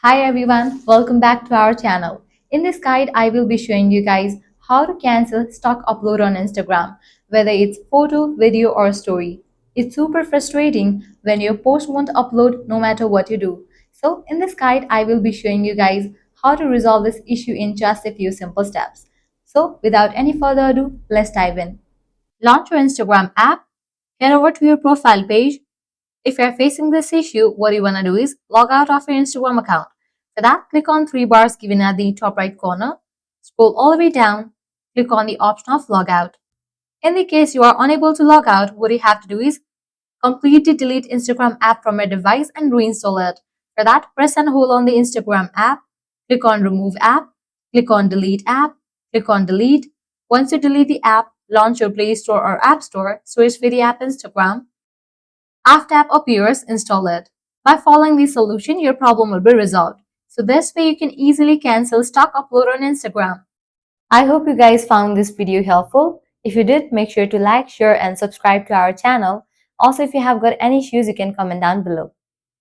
Hi everyone, welcome back to our channel. In this guide, I will be showing you guys how to cancel stock upload on Instagram, whether it's photo, video or story. It's super frustrating when your post won't upload no matter what you do. So in this guide, I will be showing you guys how to resolve this issue in just a few simple steps. So without any further ado, let's dive in. Launch your Instagram app, head over to your profile page. If you're facing this issue, what you want to do is log out of your Instagram account. For that, click on three bars given at the top right corner. Scroll all the way down. Click on the option of logout. In the case you are unable to log out, what you have to do is completely delete Instagram app from your device and reinstall it. For that, press and hold on the Instagram app. Click on remove app. Click on delete app. Click on delete. Once you delete the app, launch your Play Store or App Store. Search for the app Instagram. After app appears, install it. By following this solution, your problem will be resolved. So this way you can easily cancel stock upload on Instagram. I hope you guys found this video helpful. If you did, make sure to like, share and subscribe to our channel. Also, if you have got any issues, you can comment down below.